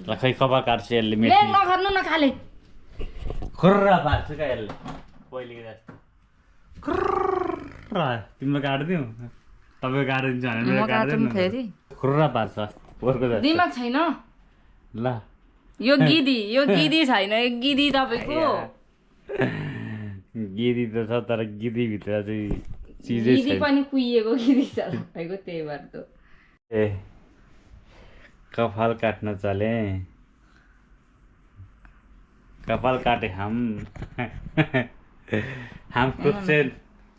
ल खै कपाल काट्छु यसले ले नगर्नु न खाले खुर्रा पार्छु क्या यसले पहिलेको जस्तो खुर्रा तिम्रो काट्दिउ तपाईँ काटिदिन्छ भने मेरो काट्दैन फेरि खुर्रा पार्छ पोहोरको जस्तो दिमाग छैन ल यो गिदी छैन यो गिदी तपाईको गिदी त छ तर गिदीभित्र चाहिँ चिजै गिदी छैन पनि कुहिएको गिदी छ तपाईँको त्यही भएर त ए कपाल काट्न चले कपाल काटे हम खुद से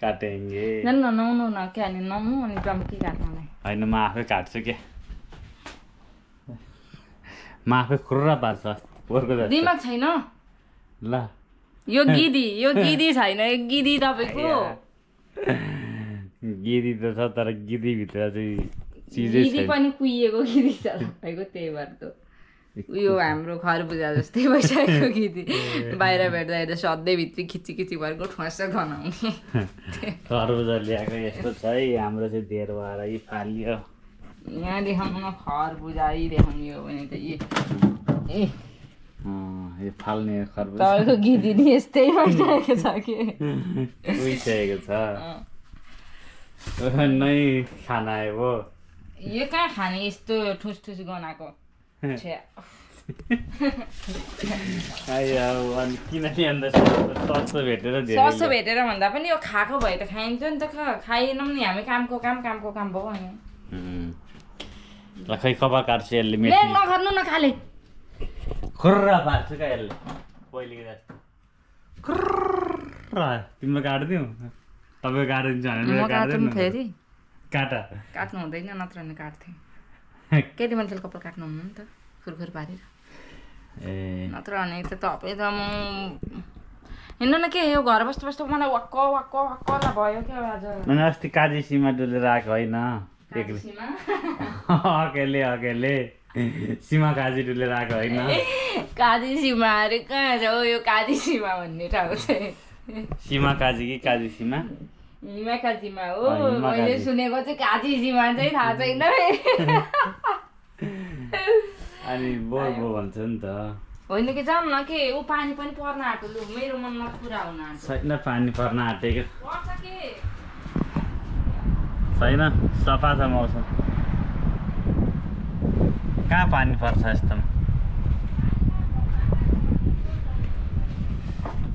काटेंगे न ननुहाउनु न क्या नि ननुहाउनु अनि टम्की काट्नलाई होइन म आफै काट्छु क्या म आफै खुर्रा पार्छ पोहोरको जस्तो दिमाग छैन ल यो गिदी छैन यो गिदी तपाईँको गिदी त छ तर गिदीभित्र चाहिँ चिजै गिदी छैन पनि कुहिएको गिदी छ तपाईँको त्यही भएर त उयो हाम्रो खरबुजा जस्तै भइसकेको गिदी बाहिर भेट्दा हेर्दा सधैँभित्री खिची भरेको ठुवास गनाउने खरबुजा ल्याएको यस्तो छ है हाम्रो चाहिँ धेर भएर यी फालियो यहाँ देखाउनु न खरबुजा देखाउने हो भने त ए यो फाल्ने खरबुजा तपाईँको गिदी नि यस्तै भइसकेको छ कि उइसकेको छ नै खाना आयो वो यो कहाँ खाने यस्तो ठुस गनाएको अनि किनकि अन्त सस्तो भेटेर सस्तो भेटेर भन्दा पनि यो खाएको भए त खाइन्छ नि त खाएनौँ नि हामी कामको काम भयो अनि ल खै कपाल काट्छु यसले ले नगर्नु न खाले खुर्रा पार्छु क्या यसले पहिलेको जस्तो खुर्रा तिम्रो काट्दिउ तपाईँ काटिदिन्छ भने मेरो काट्दैन फेरि काटा काट्नु हुँदैन नत्र भने काट्थेँ केटी मान्छेले कपाल काट्नु हुन्न नि त खुरखुर पारेर ए नत्र भने त तपाईँ त म हिँड्नु न के यो घर बस्दा मलाई वाक्क भयो क्या आज अनि अस्ति काजी सीमा डुलेर आएको होइन अकेले सीमा काजी डुलेर आएको होइन काजी सीमा अरे कहाँ छ हो यो काजी सीमा भन्ने ठाउँ चाहिँ सीमा काजी कि काजी सीमा हिमा काजीमा हो मैले सुनेको चाहिँ काजी सीमा चाहिँ थाहा छैन अनि बो भन्छ नि त होइन कि जाउँ न के ऊ पानी पनि पर्न आँट्यो लु मेरो मनमा कुरा हुन आँट्यो छैन पानी पर्न आँटेको पर्छ के छैन सफा छ मौसम कहाँ पानी पर्छ यस्तोमा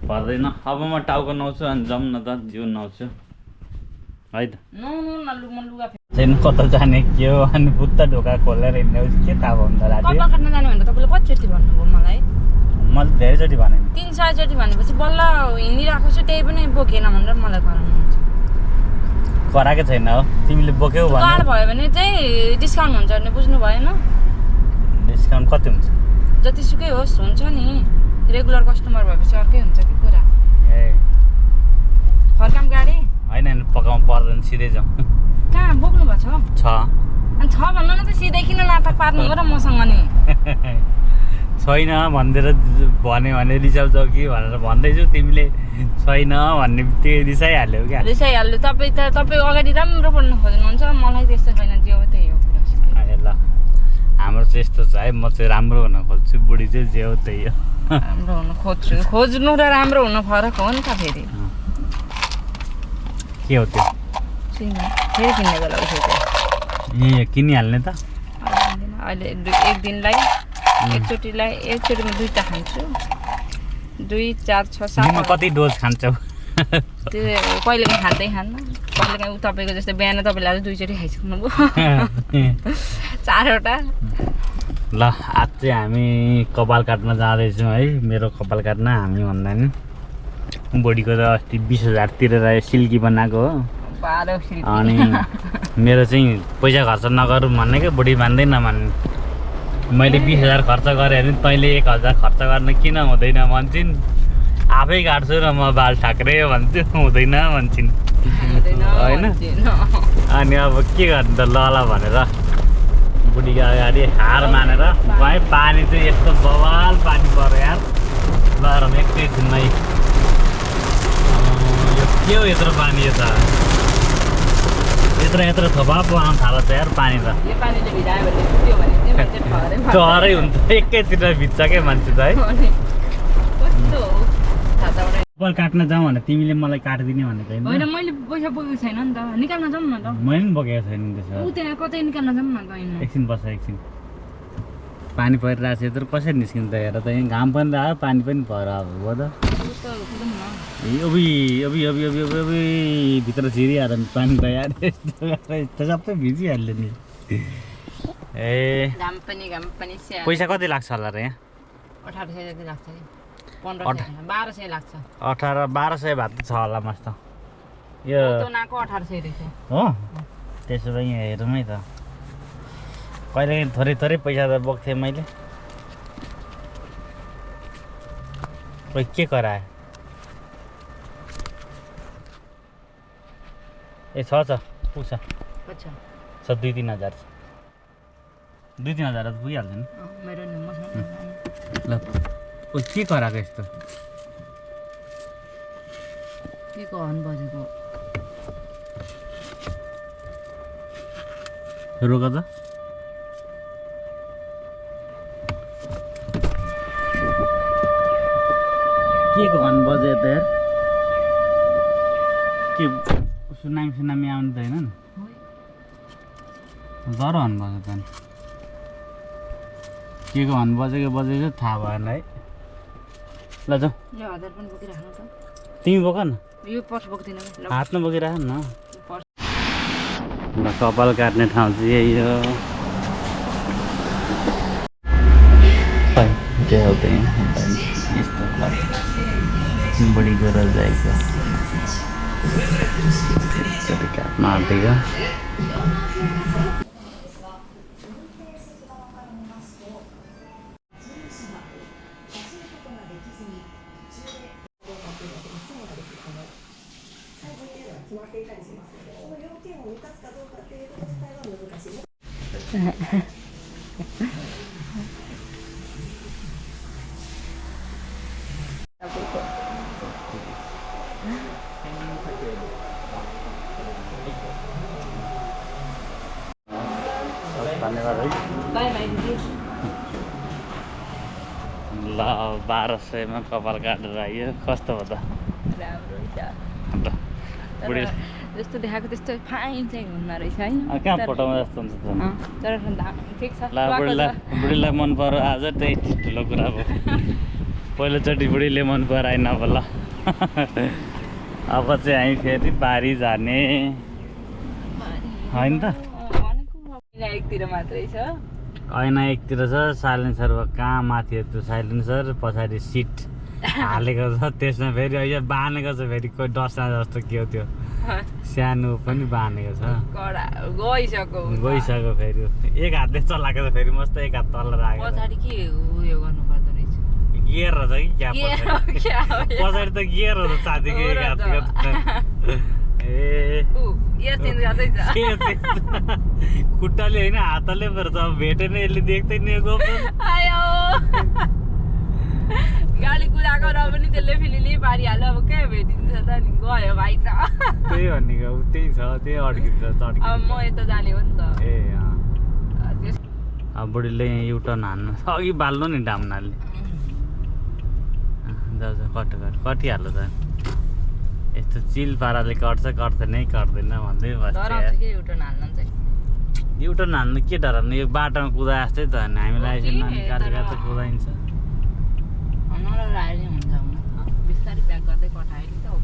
पर्दैन अब म टाउको नुहाउँछु अनि जाउँ न त जिउ नुहाउँछु है त लुगा छैन कता जाने के हो अनि बुत्ता ढोका खोलेर हिँड्ने के थाहा भयो त राति कपाल काट्न जाने भनेर तपाईँले कतिचोटि भन्नुभयो मलाई मैले धेरैचोटि भने 3-4 चोटि भनेपछि बल्ल हिँडिरहेको छु त्यही पनि बोकेन भनेर मलाई कराउनुहुन्छ कराएको छैन हो तिमीले बोक्यौ भने कार भयो भने चाहिँ डिस्काउन्ट हुन्छ भने बुझ्नु भएन डिस्काउन्ट कति हुन्छ जतिसुकै होस् हुन्छ नि रेगुलर कस्टमर भएपछि अर्कै हुन्छ कि कुरा ए फर्काम गाडी होइन पकाउनु पर्दैन सिधै जाउँ कहाँ बोक्नु भएको छ अनि छ भन्नु न त सिधै किन नाटक पार्नु हो र मसँग नि छैन भनिदिएर भन्यो भने रिसाउँछौ कि भनेर भन्दैछु तिमीले छैन भन्ने बित्तिकै रिसाइहाल्यौ क्या रिसाइहाल्यो तपाईँ अगाडि राम्रो बोल्नु खोज्नुहुन्छ मलाई त्यस्तो छैन जे हो त्यही हो कुरा ल हाम्रो चाहिँ यस्तो छ है म चाहिँ राम्रो हुन खोज्छु बुढी चाहिँ जे हो त्यही हो राम्रो हुन खोज्नु र राम्रो हुनु फरक हो नि त फेरि के हो त्यो फेरि किन्ने बेला उठेको ए किनिहाल्ने त अहिले एक दिनलाई एकचोटिमा 2टा खान्छु 2, 4, 6, 7 कति डोज खान्छौ त्यो कहिलेकाहीँ खाँदै खान्न कहिलेकाहीँ तपाईँको जस्तो बिहान तपाईँले आज 2 चोटि खाइसक्नुभयो 4वटा ल आज चाहिँ हामी कपाल काट्न जाँदैछौँ है मेरो कपाल काट्न हामी भन्दा नि बडीको त अस्ति 20,000 तिरेर सिल्की बनाएको हो अनि मेरो चाहिँ पैसा खर्च नगरौँ भन्ने क्या बुढी मान्दै नमान्ने मैले 20,000 खर्च गरेँ भने तैँले 1,000 खर्च गर्न किन हुँदैन भन्छन् आफै काट्छु र म बाल ठाक्रे भन्छु हुँदैन भन्छन् होइन अनि अब के गर्नु त ल भनेर बुढीको अगाडि हार मानेर गएँ पानी चाहिँ यस्तो बवाल पानी पऱ्यो यार ल एकैछिनमै यो के हो यत्रो पानी यो त यत्रो थोपा पो आउनु थाल्छ यार पानी त यो पानीले भिजायो भने फुट्यो भने चाहिँ मान्छे ठहरै पर्छ। डरै हुन्छ एकैतिर भिज्छ क्या मान्छे त है अनि कस्तो हो थाहा छैन। कपाल काट्न जाउँ भने तिमीले मलाई काटिदिने भनेको होइन होइन मैले पैसा बोकेको छैन नि त, निकाल्न जाउँ न त। मैले पनि बोकेको छैन त्यसो ऊ त्यहाँ कतै निकाल्न जाउँ न त। होइन एकछिन बस एकछिन पानी परिरहेको छ यत्रो कसरी निस्किन्छ त हेर त यहाँ घाम पनि आयो पानी पनि पर अब हो त भित्र छिरिहाल्यो नि पानी त यार यस्तो सबै भिजिहाल्यो नि ए घाम पनि स्याहार। पैसा कति लाग्छ होला र यहाँ 1800 जति लाग्छ कि 1500 1200 लाग्छ। 1200 भात छ होला मस्त यो तोनाको 1800 रहेछ हो त्यसो भए यहाँ हेरौँ है त कहिले थोरै पैसा त बोक्थेँ मैले खोइ के करायो ए छ पुग्छ छ 2-3 हजार 2-3 हजार त पुगिहाल्छ नि मेरो नि मसँग ल ओ के कराएको यस्तो के को हन बजेको रोक त के को हन बजे त यार के सुनामी आउनु त होइन जरो हन बजे त के को हन बजेको थाहा भएन है ल जाऊ यो 1000 पनि बोकिराख्नु त तिमी बोक न यो पर्स बोक्दिन ल हातमा बोकिराख न ल कपाल काट्ने ठाउँ चाहिँ यही हो यस्तो बढी गरेर जाएको काट्न आँटेको धन्यवाद है बाई बाई दिदी ल 1200 मा कपाल काटेर आयो कस्तो हो त राम्रो छ बुढी जस्तो देखाएको त्यस्तो फाइन चाहिँ हुन्न रहेछ हैन कहाँ फोटोमा जस्तो हुन्छ त तर ठिक छ ल बुढीलाई मन पर्यो आज त्यही ठुलो कुरा हो पहिलोचोटि बुढीले मन पराएन अब ल अब चाहिँ हामी फेरि बारी जाने होइन त एकतिर मात्रै छ ऐना एकतिर छ साइलेन्सर कहाँ माथि त्यो साइलेन्सर पछाडि सिट हालेको छ त्यसमा फेरि अहिले बाँधेको छ फेरि कोही डस्ना जस्तो के हो त्यो सानो पनि बाँधेको छ गइसक्यो फेरि एक हातले चलाएको छ फेरि मस्त एक हात तल राखेको पछाडि के उयो गर्नु पर्दो रहेछ गियर रहेछ कि क्या पछाडि त गियर हो त साथीको एक हातको ए यो चेन्ज गर्दैछ खुट्टाले होइन हातले पर्छ भेटेन यसले देख्दैन यो आयो गाडी कुदाएको र पनि त्यसले फिलिली पारिहाल्यो अब कहाँ भेटिन्छ त नि गयो भाइ छ त्यही भनेको त्यही छ त्यही अड्किन्छ अब म यता जाने हो नि त ए अब बुढीले युटर्न हान्नु अघि बाल्नु नि डाम्नाले कटिहाल्यो त यस्तो चिल पाराले काट्दैन भन्दै युटर्न हान्नु के डराउनु यो बाटोमा कुदा जस्तै त हामीलाई यसरी काटेर त कुदाइन्छ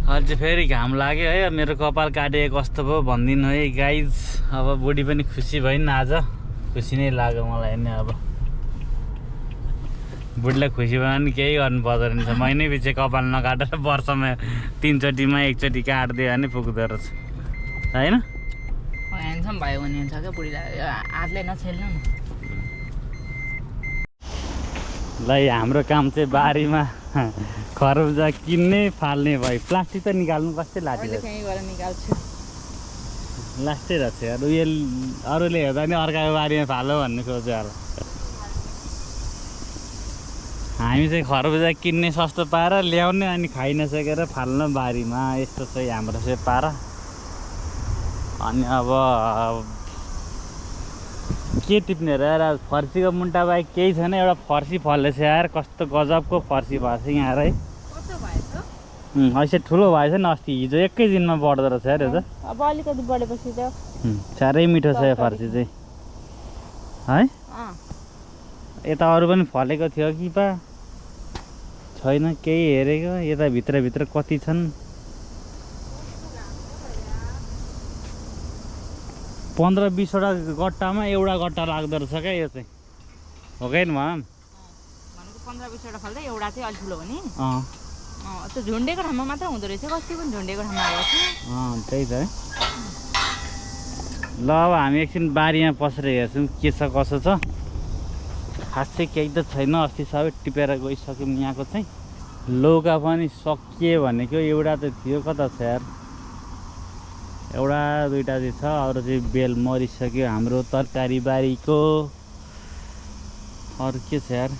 अहिले चाहिँ फेरि घाम लाग्यो है मेरो कपाल काटेको कस्तो भयो भनिदिनु है गाइज अब बुढी पनि खुसी भइन् आज खुसी नै लाग्यो मलाई नि अब बुढीलाई खुसी भयो भने केही गर्नु पर्दैन रहेछ महिनै पछि कपाल नकाटेर वर्षमा 3 चोटिमा 1 चोटि काटिदियो भने पुग्दो रहेछ होइन ह्यान्डसम भयो भने हुन्छ क्या बुढीलाई हातले नछेल्नु न ल हाम्रो काम चाहिँ बारीमा खरबुजा किन्ने फाल्ने भयो प्लास्टिक त निकाल्नु कस्तै लाग्यो लास्टै रहेछ यार उयो अरूले हेर्दा नि अर्काको बारीमा फालो भन्ने सोच्यो होला हामी चाहिँ खरबुजा किन्ने सस्तो पाएर ल्याउने अनि खाइ नसकेर फाल्न बारीमा यस्तो चाहिँ हाम्रो चाहिँ पारा अनि अब के टिप्ने र यार फर्सीको मुन्टा बाहेक केही छैन। एउटा फर्सी फलेछ यार, कस्तो गजबको फर्सी भएछ यहाँ है। ऐसे ठुलो भएछ नि, अस्ति हिजो एकै दिनमा बढ्दो रहेछ यार यो त। अब अलिकति बढेपछि त साह्रै मिठो छ यो फर्सी चाहिँ है। यता अरू पनि फलेको थियो कि पा छैन केही हेरेको। यता भित्र कति छन् 15-20 वटा गट्टामा एउटा गट्टा लाग्दो रहेछ क्या यो चाहिँ, हो कि होइन? 15-20 वटा फल्दा एउटा चाहिँ अलि ठुलो हो नि। त्यो झुन्डेको ठाउँमा मात्र हुँदो रहेछ, कति पनि झुन्डेको ठाउँमा आएको छ। त्यही त है। ल अब हामी एकछिन बारीमा पसेर हेर्छौँ के छ कसो छ। खासै केही त छैन, अस्ति सबै टिपेर गइसक्यौँ। यहाँको चाहिँ लौका पनि सकिए भनेको एउटा त थियो, कता छ यार? एउटा दुईटा चाहिँ छ, अरू चाहिँ बेल मरिसक्यो हाम्रो तरकारी बारीको। अरू के छ यार?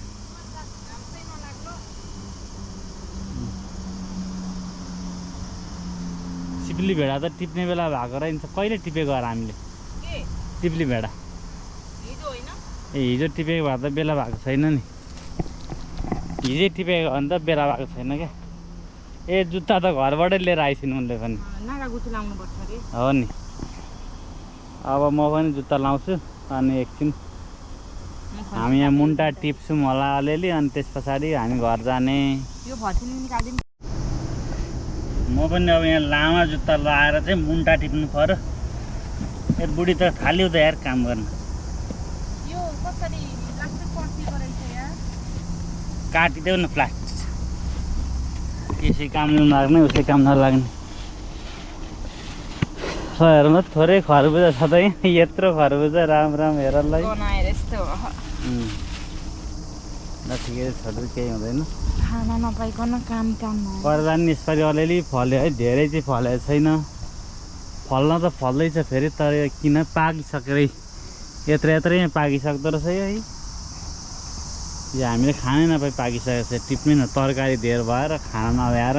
सिप्ली भेडा त टिप्ने बेला भएको रहेछ। कहिले टिपेको यार हामीले सिप्ली भेडा? हिजो टिपेको भए त बेला भएको छैन नि। हिजै टिपेको भने त बेला भएको छैन क्या। जुत्ता त घरबाटै लिएर आइसिनु उनले पनि। हो नि। अब म पनि जुत्ता लाउँछु अनि एकछिन हामी यहाँ मुन्टा टिप्छौँ होला अलिअलि, अनि त्यस पछाडि हामी घर जाने। म पनि अब यहाँ लामा जुत्ता लगाएर चाहिँ मुन्टा टिप्नु पर्यो। ए बुढी त थाल्यो त यार काम गर्न। काटिदेऊ न प्लास्टिक, यसै काम नलाग्ने उसै काम नलाग्ने। हेर्नु थोरै खरबुजा छ त यहाँ, यत्रो खरबुजा राम हेरलाई। ठिकै छोड्नु केही हुँदैन, खाना नपाइकन काम पर्दा नि यसपालि अलिअलि फल्यो है, धेरै चाहिँ फलेको छैन। फल्न त फल्दैछ फेरि, तर किन पाकिसकेरै यत्रै पाकिसक्दो रहेछ है। यो हामीले खानै नपाइ पाकिसकेको छ। टिप्ने न तरकारी धेर भएर खाना नभ्याएर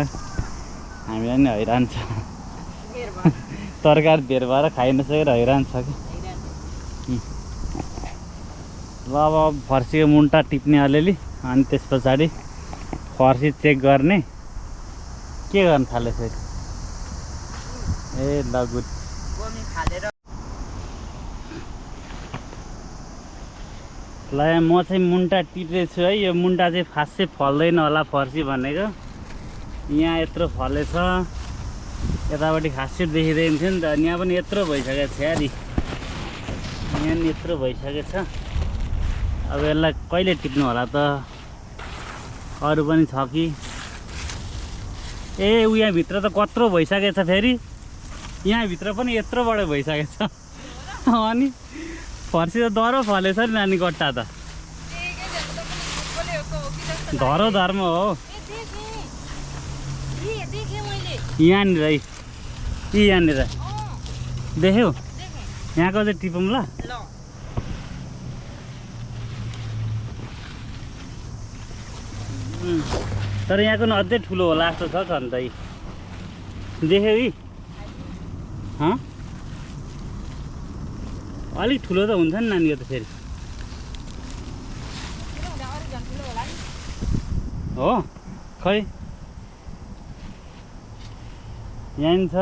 हामीलाई नि हैरान छ। तरकारी धेर भएर खाइ नसकेर हैरान छ कि। ल अब फर्सीको मुन्टा टिप्ने अलिअलि, अनि त्यस पछाडि फर्सी चेक गर्ने। के गर्न थाल्यो फेरि? ए ल गुड। ल म चाहिँ मुन्टा टिप्दैछु है। यो मुन्टा चाहिँ खासै फल्दैन होला फर्सी भनेको। यहाँ यत्रो फलेछ, यतापट्टि खासै देखिँदैन थियो नि त। अनि यहाँ पनि यत्रो भइसकेको छ यार, यहाँ नि यत्रो भइसकेको छ। अब यसलाई कहिले टिप्नु होला त? अरू पनि छ कि? ए यहाँभित्र त कत्रो भइसकेको छ फेरि, यहाँभित्र पनि यत्रो बडो भइसकेको छ। अनि फर्सी त दह्रो फलेछ नि नानी, गट्टा त धरो धर्म हो। यहाँनिर है, यहाँनिर देख्यौ? यहाँको चाहिँ टिपौँ ल। तर यहाँको न अझै ठुलो होला जस्तो छ नि त। देख्यौ यी? अलिक ठुलो त हुन्छ नि नानी यो त फेरि। हो खै यहाँ छ,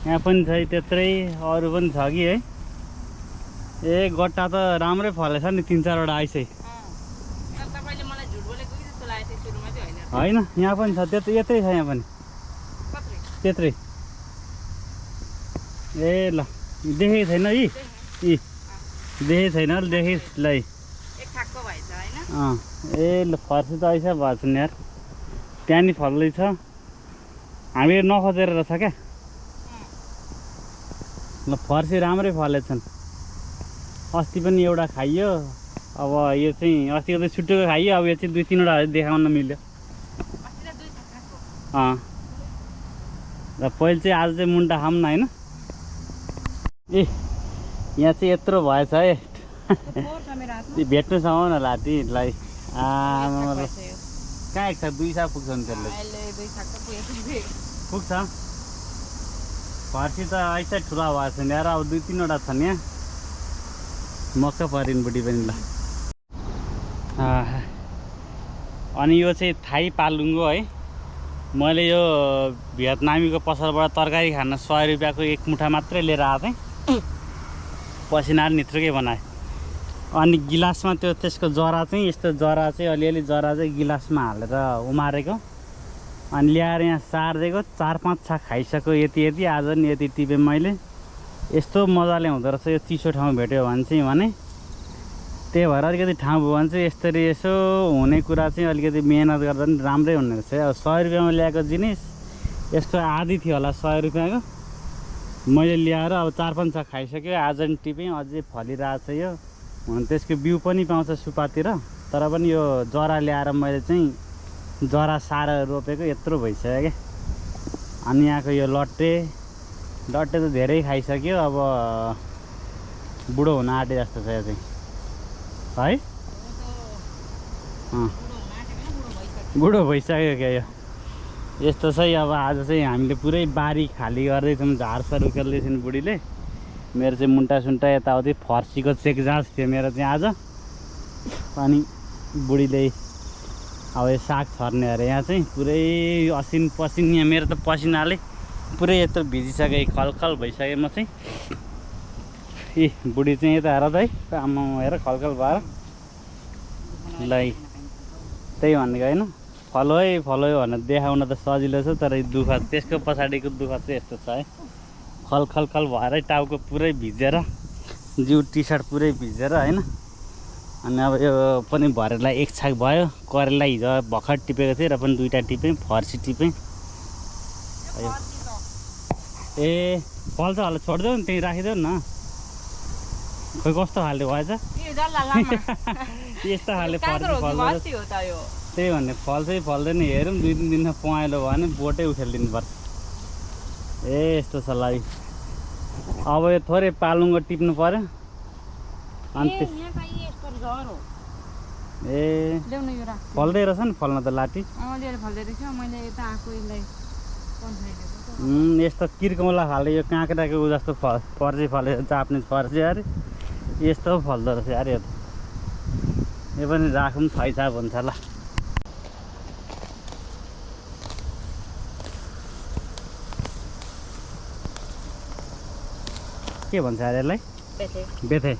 यहाँ पनि छ त्यत्रै, अरू पनि छ कि है। ए गट्टा त राम्रै फलेछ नि, 3-4 वटा आइसै। होइन यहाँ पनि छ, यत्रै छ यहाँ पनि त्यत्रै। ए ल देखेको छैन यी देखेको छैन ल, देखेँ ल। ए ल फर्सी त ऐसा भएछ नि यार, त्यहाँ नि फल्दैछ। हामीले नखोजेर रहेछ क्या। ल फर्सी राम्रै फलेछन्। अस्ति पनि एउटा खाइयो, अब यो चाहिँ अस्तिको त छुट्टेको खाइयो, अब यो चाहिँ 2-3 वटा देखाउन मिल्यो। र पहिले चाहिँ आज चाहिँ मुन्टा खाऊँ न होइन। ए यहाँ चाहिँ यत्रो भएछ है। भेट्नुसम्म न लाटीलाई। कहाँ एक साग 2 साग पुग्छ नि त्यसले? पुग्छ। फर्सी त ऐसा ठुला भएको छ नि यार, अब 2-3 वटा छन् यहाँ। मक्क परिन् बुढी पनि ल। अनि यो चाहिँ थाई पालुङ्गो है। मैले यो भियतनामीको पसलबाट तरकारी खान 100 रुपियाँको एक मुठा मात्रै लिएर आएको थिएँ। पसिना नित्रुकै बनाएँ। अनि गिलासमा त्यसको जरा चाहिँ यस्तो जरा चाहिँ अलिअलि जरा चाहिँ गिलासमा हालेर उमारेको, अनि ल्याएर यहाँ सारिदिएको। 4-5 छाक खाइसक्यो यति आज नि यति टिपेँ मैले। यस्तो मजाले हुँदो रहेछ यो चिसो ठाउँ भेट्यो भने चाहिँ भने। त्यही भएर अलिकति ठाउँ भयो भने चाहिँ यसरी यसो हुने कुरा चाहिँ अलिकति मेहनत गर्दा पनि राम्रै हुने रहेछ। अब 100 रुपियाँमा ल्याएको जिनिस यसको आधी थियो होला 100 रुपियाँको, मैले ल्याएर अब 4-5 छाक खाइसक्यो आज नि टिपेँ। अझै फलिरहेको छ यो। हुन त्यसको बिउ पनि पाउँछ सुपातिर, तर पनि यो जरा ल्याएर मैले चाहिँ जरा सारेर रोपेको यत्रो भइसक्यो क्या। अनि यहाँको यो लट्टे त धेरै खाइसक्यो, अब बुढो हुन आँटे जस्तो छ यो चाहिँ है। बुढो भइसक्यो क्या यो। यस्तो चाहिँ अब आज चाहिँ हामीले पुरै बारी खाली गर्दैछौँ, झारसार उखेल्दैछन् बुढीले। मेरो चाहिँ मुन्टा सुन्टा यताउति फर्सीको चेक जाँच थियो मेरो चाहिँ आज। अनि बुढीले अब यो साग छर्ने अरे यहाँ चाहिँ पुरै असिन पसिन। यहाँ मेरो त पसिनाले पुरै यत्रो भिजिसकेँ, खलखल भइसकेँ म चाहिँ। ए बुढी चाहिँ यता हेर त है, आमा हेर खलखल भएर ल। त्यही भनेको होइन, फलो है भनेर देखाउन त सजिलो छ, तर दुःख त्यसको पछाडिको दुःख चाहिँ यस्तो छ है। खलखल भएरै टाउको पुरै भिजेर, जिउ टी सर्ट पुरै भिजेर होइन। अनि अब यो पनि भरेलाई 1 छाक भयो। करेला हिजो भर्खर टिपेको थिएँ र पनि 2टा टिपेँ, फर्सी टिपेँ। ए फल्छ होला, छोडिदेऊ नि, त्यहीँ राखिदेऊ न। खोइ कस्तो खाले भएछ यस्तो खाले फर्सी फल्छ। त्यही भन्ने फल्छै फल्दैन, हेरौँ 2-3 दिनमा पहेँलो भयो भने बोटै उखेलिदिनु पर्छ। ए यस्तो छ ल। अब यो थोरै पालुङ्गो टिप्नु पर्यो। अनि ए फल्दै रहेछ नि, फल्न त लाटी। यस्तो किर्कौँला खाले यो काँक्राको उ जस्तो फर्सी फलेर चाप्ने फर्सी अरे यस्तो फल्दो रहेछ यार। यो पनि राखौँ थैथाप हुन्छ ल। के भन्छ अरे यसलाई? बेथे।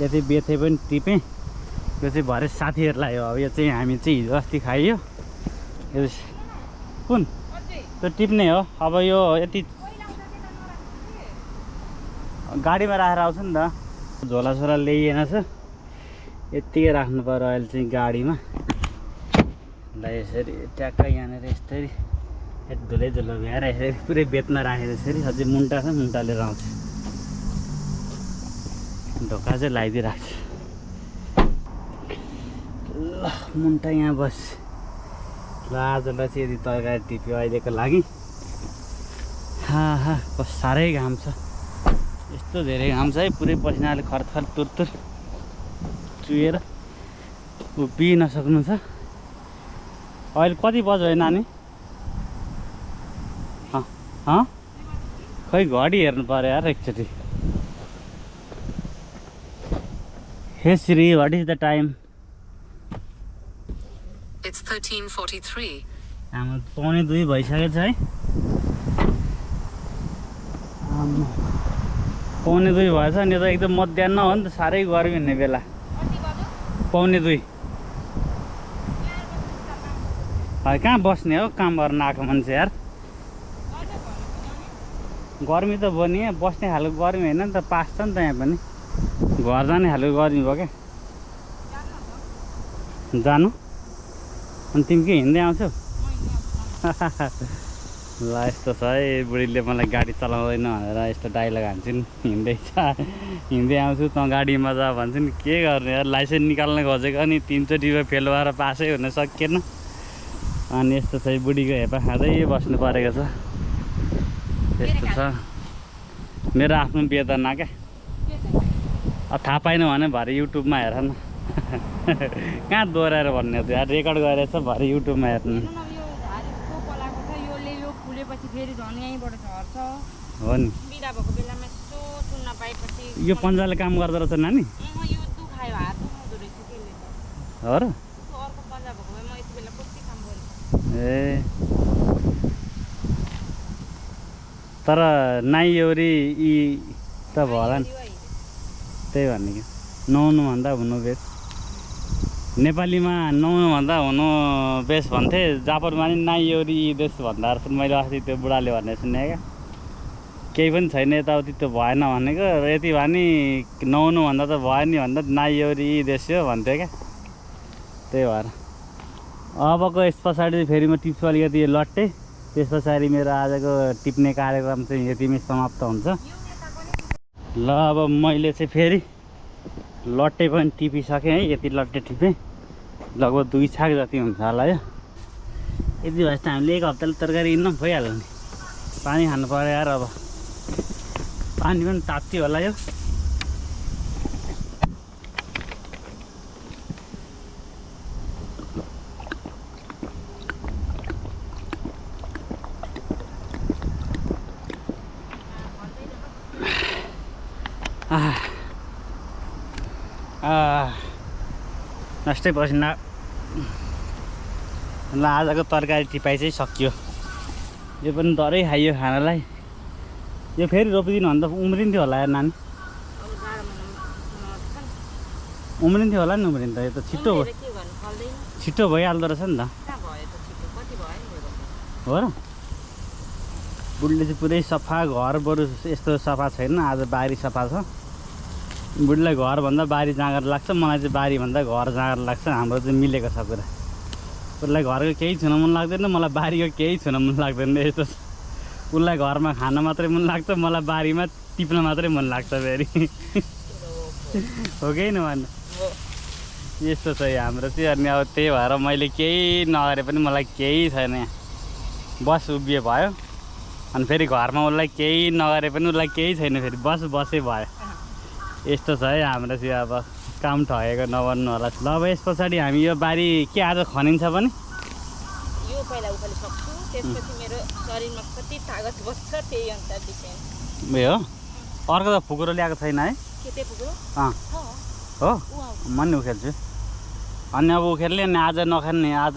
यति बेथे पनि टिपेँ। यो चाहिँ भरे साथीहरूलाई हो। अब यो चाहिँ हामी चाहिँ हिजो अस्ति खाइयो यो। कुन त्यो टिप्ने हो। अब यो यति गाडीमा राखेर आउँछ नि त। झोलासोला ल्याइएन छ, यत्तिकै राख्नु पर्यो अहिले चाहिँ गाडीमा। ल यसरी ट्याक्कै यहाँनिर यसरी धुलै धुलो भ्याएर यसरी पुरै बेतमा राखेर यसरी। अझै मुन्टा छ, मुन्टा लिएर आउँछ। ढोका चाहिँ लगाइदिइरहेको छु ल। मुन्टा यहाँ बस ल। आजलाई चाहिँ यदि तरकारी टिप्यो अहिलेको लागि। कस साह्रै घाम छ, यस्तो धेरै घाम छ है। पुरै पसिनाले खरखर तुरतुर चुहेर उभिइ नसक्नु छ। अहिले कति बज्यो है नानी? खै घडी हेर्नु पर्यो यार एकचोटि। हे Shri, what is the time? It's 13:43. हाम्रो 1:45 भइसकेको छ है। 1:45 भएछ नि त। एकदम मध्याह हो नि त, साह्रै गर्मी हुने बेला। 1:45 कहाँ बस्ने हो, काम गर्न आएको मान्छे यार। गर्मी त भयो नि, बस्ने खालको गर्मी होइन नि त। पास छ नि त यहाँ पनि, घर जाने खालको गर्मी भयो क्या। जानु अनि तिमी के हिँड्दै आउँछौ? ल यस्तो छ है। बुढीले मलाई गाडी चलाउँदैन भनेर यस्तो डाइलग हान्छन्। हिँड्दै आउँछु त गाडीमा जा भन्छन्। के गर्ने यार, लाइसेन्स निकाल्न खोजेको अनि 3 चोटिमा फेल भएर पासै हुन सकेन। अनि यस्तो चाहिँ बुढीको हेपा खाँदै बस्नु परेको छ। यस्तो छ मेरो आफ्नो वेदना क्या। अब थाहा पाएन भने भरे युट्युबमा हेर न। कहाँ दोहोऱ्याएर भन्ने हो यार, रेकर्ड गरेर छ भरे युट्युबमा हेर्नु। हो नि बिदा भएको बेलामा यस्तो चुन्न पाएपछि यो पन्जाले काम गर्दो रहेछ नानी यो दुखायो हात दुखाउँदो रहेछ त्यसले त हो र अर्को पन्जा भएको भए म यति बेला कति काम गरेँ ए तर नाइयोरी यी त भयो होला नि त्यही भन्ने क्या नुहाउनुभन्दा हुनु बेस नेपालीमा नुहाउनुभन्दा हुनु बेस भन्थे जापानमा नि नाइयोरी देश भन्दा रहेछ मैले अस्ति त्यो बुढाले भन्ने सुने क्या केही पनि छैन यताउति त्यो भएन भनेको यति भयो नि नुहाउनुभन्दा त भयो नि भन्दा नाइयोरी देश हो भन्थ्यो क्या त्यही भएर अबको यस पछाडि फेरि म टिप्छु अलिकति यो लट्टे त्यस पछाडि मेरो आजको टिप्ने कार्यक्रम चाहिँ यतिमै समाप्त हुन्छ ल अब मैले चाहिँ फेरि लट्टे पनि टिपिसकेँ है यति लट्टे टिपेँ लगभग 2 छाक जति हुन्छ होला यो यति भएपछि त हामीले एक हप्ताले तरकारी हिँड्न पनि भइहाल्यो नि पानी खानु पऱ्यो यार अब पानी पनि तात्यो होला यो नष्टै पसिना ल आजको तरकारी टिपाइ चाहिँ सकियो यो पनि डरै खाइयो खानालाई यो फेरि रोपिदिनु भने त उम्रिन्थ्यो होला यार नानी उम्रिन्थ्यो होला नि उम्रिन्छ यो त छिटो भइहाल्दो रहेछ नि त हो र बुढीले चाहिँ पुरै सफा घर बरु यस्तो सफा छैन आज बारी सफा छ बुढीलाई घरभन्दा बारी जाँगर लाग्छ मलाई चाहिँ बारीभन्दा घर जाँगर लाग्छ हाम्रो चाहिँ मिलेको छ कुरा उसलाई घरको केही छुन मन लाग्दैन मलाई बारीको केही छुन मन लाग्दैन यस्तो उसलाई घरमा खान मात्रै मन लाग्छ मलाई बारीमा टिप्न मात्रै मन लाग्छ फेरि हो कि न भन्नु यस्तो छ हाम्रो चाहिँ अनि अब त्यही भएर मैले केही नगरे पनि मलाई केही छैन यहाँ बस उभिए भयो अनि फेरि घरमा उसलाई केही नगरे पनि उसलाई केही छैन फेरि बसै भयो यस्तो छ है हाम्रो चाहिँ अब काम ठगेको नभन्नु होला ल अब यस पछाडि हामी यो बारी के आज खनिन्छ भने यो पहिला उखाले सक्छु त्यसपछि मेरो शरीरमा कति तागत बस्छ त्यही अनुसार डिपेन्ड ए हो अर्को त फुकुरो ल्याएको छैन है के त्यो फुकुरो हो म नि उखेल्छु अनि अब उखेल्ने अनि आज नखाने आज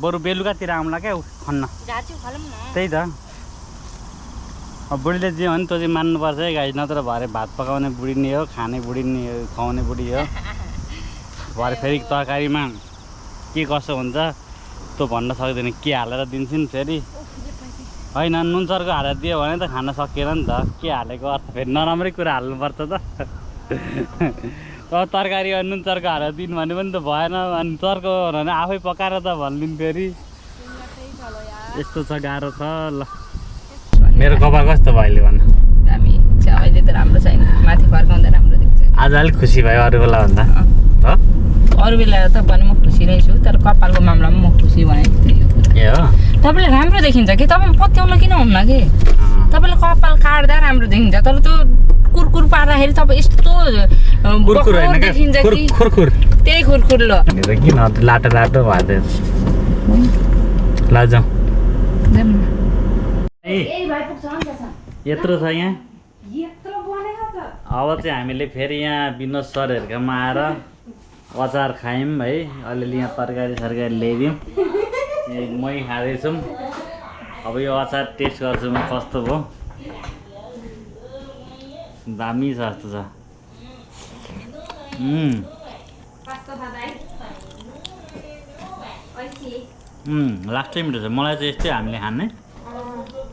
बरु बेलुकातिर आउँला क्या खन्न त्यही त अब बुढीले जे हो नि त्यो चाहिँ मान्नुपर्छ है गाई नत्र भरे भात पकाउने बुढी नै हो खाने बुढी नै हो खुवाउने बुढी हो भरे फेरि तरकारीमा के कसो हुन्छ त्यो भन्न सक्दैन के हालेर दिन्छन् फेरि होइन नुन चर्को हालेर दियो भने त खान सकिएन नि त के हालेको अर्थ फेरि नराम्रै कुरा हाल्नुपर्छ त अब तरकारी नुन चर्को हालेर दिनु भने पनि त भएन अनि चर्को भने आफै पकाएर त भनिदिनु फेरि यस्तो छ गाह्रो छ ल मेरो कपाल कस्तो भयो अहिले भन्नु दामी छ अहिले त राम्रो छैन माथि फर्काउँदा राम्रो देख्छ आज अलिक खुसी भयो अरू बेला भन्दा हो अरू बेला त पनि म खुसी नै छु तर कपालको मामलामा म खुसी भनेको थिएँ ए हो तपाईँले राम्रो देखिन्छ कि तपाईँ पत्याउन किन हुन्न कि तपाईँले कपाल काट्दा राम्रो देखिन्छ तर त्यो कुरकुर पार्दाखेरि तपाईँ यस्तो देखिन्छ कि खुरखुर त्यही खुरखुर ल किन लाटो लाटो भयो ल जाउँ यत्रो छ यहाँ अब चाहिँ हामीले फेरि यहाँ विनोद सरहरूकोमा आएर अचार खायौँ है अलिअलि यहाँ तरकारी सरकारी ल्याइदिउँ मै खाँदैछौँ अब यो अचार टेस्ट गर्छु म कस्तो भयो दामी छ जस्तो छ लाग्छै मिठो छ मलाई चाहिँ यस्तै हामीले खाने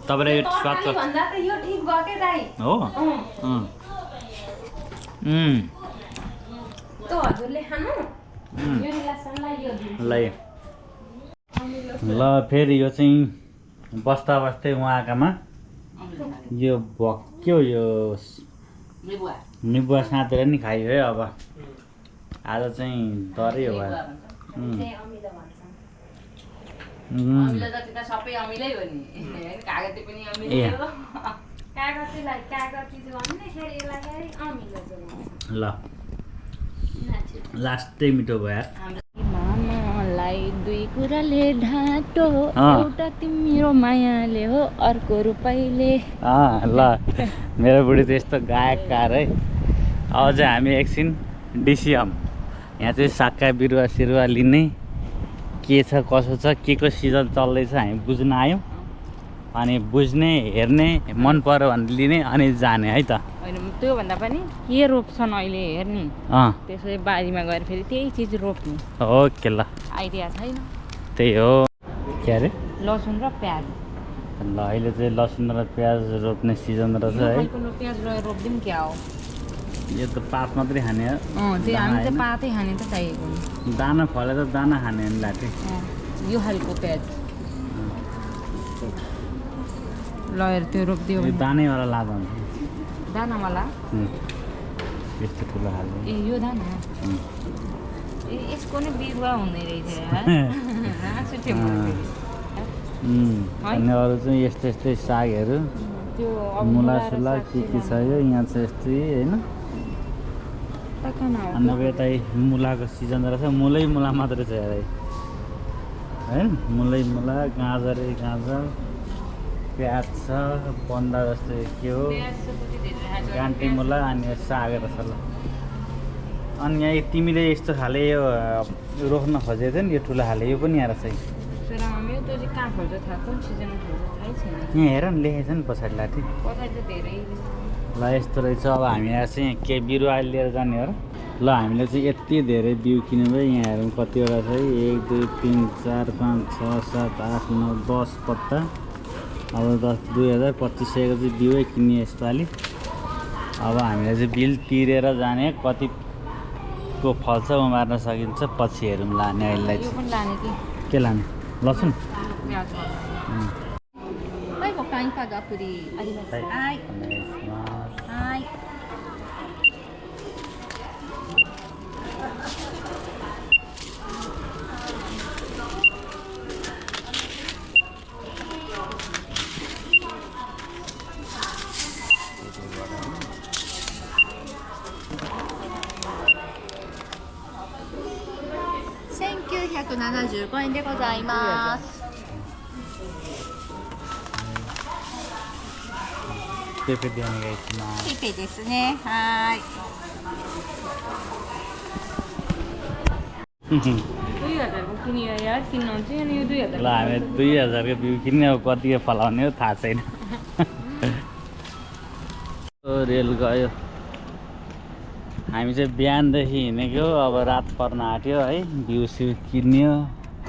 तपाईँलाई यो स्वाद हो ल फेरि यो चाहिँ बस्दा बस्दै उहाँकामा यो भक्क्यो यो निबुवा साँतेर नि खायो है अब आज चाहिँ डरै हो ल लास्टै मिठो भयो मामालाई 2 कुराले ढाँटो अँ। एउटा तिम्रो मायाले हो अर्को रुपैले ल मेरो बुढी त यस्तो गायककार है। अब चाहिँ हामी एकछिन डिसिएम यहाँ चाहिँ सागका बिरुवा सिरुवा लिने के छ कसो छ के को सिजन चल्दैछ हामी बुझ्न आयौँ अनि बुझ्ने हेर्ने मन पर्यो भने लिने अनि जाने है त। होइन त्योभन्दा पनि के रोप्छन् अहिले हेर्ने अँ त्यसै बारीमा गएर फेरि त्यही चिज रोप्ने ओके ल आइडिया छैन। त्यही हो के अरे लसुन र प्याज ल अहिले चाहिँ लसुन र प्याज रोप्ने सिजन रहेछ है। प्याज रोपिदिउँ क्या हो यो त पात मात्रै खाने हो त्यो हामी त पातै खाने त चाहिएको नि दाना फले त दाना खाने नि लाटे यो खालको प्याज लएर त्यो रोपिदियो यो दानैवाला लाँदा हुन्छ दानावाला यस्तो ठुलो खाले ए यो दाना ए यसको नै बिरुवा हुँदै रहेछ अनि अरू चाहिँ यस्तो यस्तै सागहरू त्यो मुला सुला के छ यो यहाँ चाहिँ यस्तै होइन। अनि अब यता मुलाको सिजन रहेछ मुलै मुला मात्रै छ यहाँ होइन मुलै मुला गाजरै गाजर प्याज छ बन्दा जस्तै के हो गान्टी मुला अनि साग रहेछ ल। अनि यहाँ तिमीले यस्तो खाले यो रोप्न खोजेको थियो नि यो ठुलो खाले यो पनि यहाँ रहेछ यहाँ हेर नि लेखेको छ नि पछाडि लाठी ल यस्तो रहेछ। अब हामी यहाँ चाहिँ के बिरुवा लिएर जाने हो र ल हामीले चाहिँ यति धेरै बिउ किन्यो भयो यहाँ हेरौँ कतिवटा छ 1 2 3 4 5 6 7 8 9 10 पत्ता अब 2025 सयको चाहिँ बिउै किन्ने यसपालि। अब हामीले चाहिँ बिल तिरेर जाने कतिको फल्छ उमार्न सकिन्छ पछि हेरौँ लाने अहिलेलाई चाहिँ के लाने लसुन $1975円でございます。ペペでお願いします。ペペですね。はい。2000को किन्यो यार किन्न हुन्छ नि यो 2000 ल हामी 2000 को बिउ किन्ने अब कतिको फलाउने हो थाहा छैन। रेल गयो हामी चाहिँ बिहानदेखि हिँडेको अब रात पर्न आँट्यो है बिउ सिउ किन्यो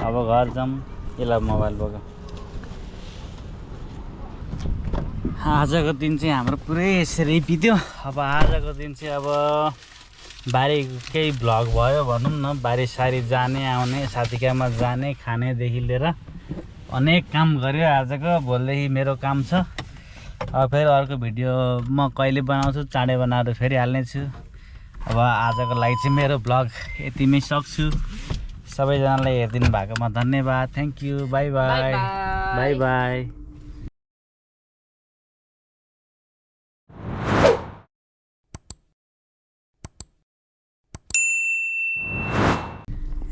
अब घर जाऊँ। यसलाई मोबाइल बोक आजको दिन चाहिँ हाम्रो पुरै यसरी बित्यो। अब आजको दिन चाहिँ अब बारी केही भ्लग भयो भनौँ न बारी सारी जाने आउने साथीकामा जाने खानेदेखि लिएर अनेक काम गऱ्यो आजको। भोलिदेखि मेरो काम छ। अब फेरि अर्को भिडियो म कहिले बनाउँछु चाँडै बनाएर फेरि हाल्नेछु। अब आजको लागि चाहिँ मेरो भ्लग यतिमै सक्छु। सबैजनालाई हेरिदिनु भएकोमा धन्यवाद। Thank you by by by by.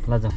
ल जाऊ।